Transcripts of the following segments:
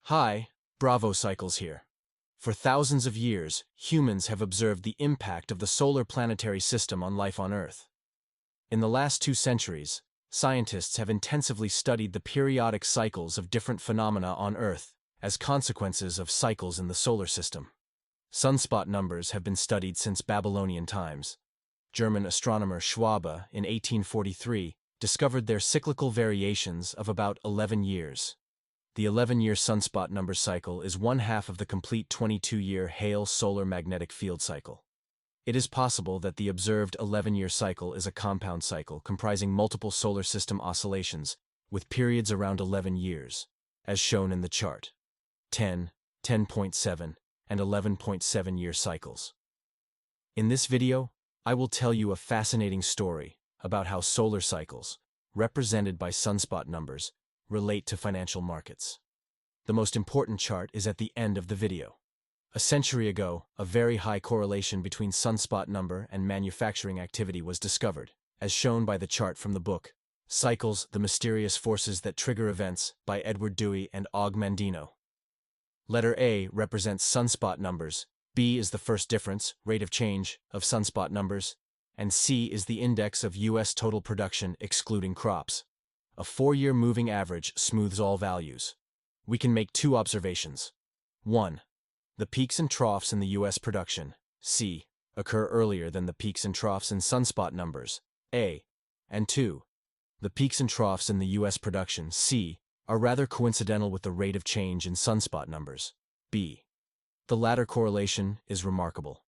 Hi, Bravo Cycles here. For thousands of years, humans have observed the impact of the solar planetary system on life on Earth. In the last 2 centuries, scientists have intensively studied the periodic cycles of different phenomena on Earth as consequences of cycles in the solar system. Sunspot numbers have been studied since Babylonian times. German astronomer Schwabe, in 1843, discovered their cyclical variations of about 11 years. The 11-year sunspot number cycle is one half of the complete 22-year Hale solar magnetic field cycle. It is possible that the observed 11-year cycle is a compound cycle comprising multiple solar system oscillations with periods around 11 years, as shown in the chart: 10, 10.7, and 11.7-year cycles. In this video, I will tell you a fascinating story about how solar cycles, represented by sunspot numbers, relate to financial markets. The most important chart is at the end of the video. A century ago, a very high correlation between sunspot number and manufacturing activity was discovered, as shown by the chart from the book, Cycles, the Mysterious Forces That Trigger Events, by Edward Dewey and Og Mandino. Letter A represents sunspot numbers, B is the first difference, rate of change, of sunspot numbers, and C is the index of U.S. total production excluding crops. A 4-year moving average smooths all values. We can make 2 observations. 1. The peaks and troughs in the U.S. production, C, occur earlier than the peaks and troughs in sunspot numbers, A. And 2. The peaks and troughs in the U.S. production, C, are rather coincidental with the rate of change in sunspot numbers, B. The latter correlation is remarkable.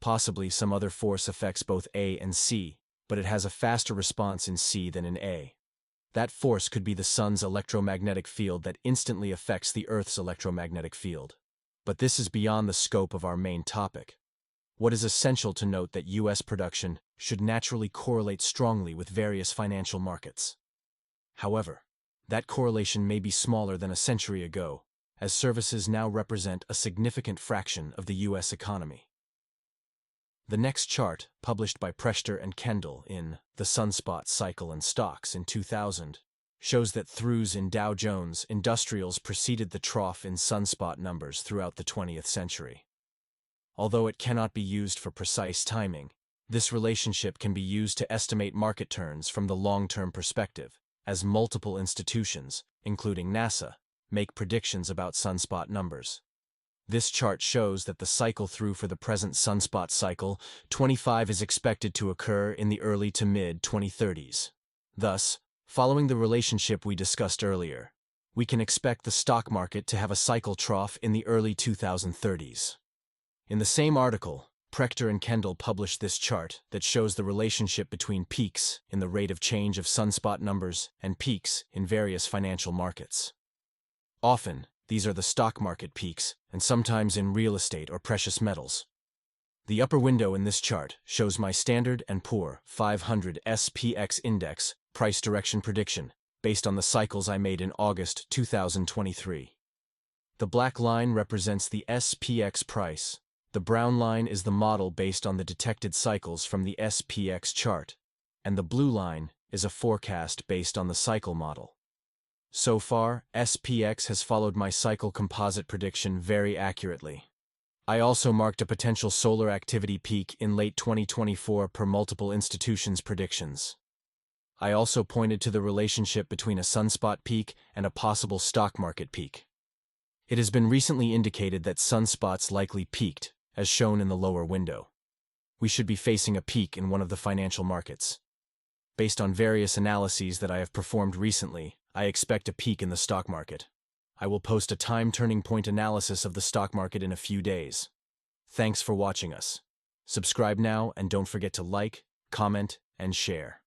Possibly some other force affects both A and C, but it has a faster response in C than in A. That force could be the sun's electromagnetic field that instantly affects the Earth's electromagnetic field. But this is beyond the scope of our main topic. What is essential to note that U.S. production should naturally correlate strongly with various financial markets. However, that correlation may be smaller than a century ago, as services now represent a significant fraction of the U.S. economy. The next chart, published by Prechter and Kendall in The Sunspot Cycle and Stocks in 2000, shows that throughs in Dow Jones Industrials preceded the trough in sunspot numbers throughout the 20th century. Although it cannot be used for precise timing, this relationship can be used to estimate market turns from the long-term perspective, as multiple institutions, including NASA, make predictions about sunspot numbers. This chart shows that the cycle through for the present sunspot cycle 25 is expected to occur in the early to mid-2030s. Thus, following the relationship we discussed earlier, we can expect the stock market to have a cycle trough in the early 2030s. In the same article, Prechter and Kendall published this chart that shows the relationship between peaks in the rate of change of sunspot numbers and peaks in various financial markets. Often, these are the stock market peaks, and sometimes in real estate or precious metals. The upper window in this chart shows my Standard & Poor 500 SPX index price direction prediction based on the cycles I made in August 2023. The black line represents the SPX price. The brown line is the model based on the detected cycles from the SPX chart, and the blue line is a forecast based on the cycle model. So far, SPX has followed my cycle composite prediction very accurately. I also marked a potential solar activity peak in late 2024 per multiple institutions' predictions. I also pointed to the relationship between a sunspot peak and a possible stock market peak. It has been recently indicated that sunspots likely peaked, as shown in the lower window. We should be facing a peak in one of the financial markets. Based on various analyses that I have performed recently, I expect a peak in the stock market. I will post a time turning point analysis of the stock market in a few days. Thanks for watching us. Subscribe now and don't forget to like, comment, and share.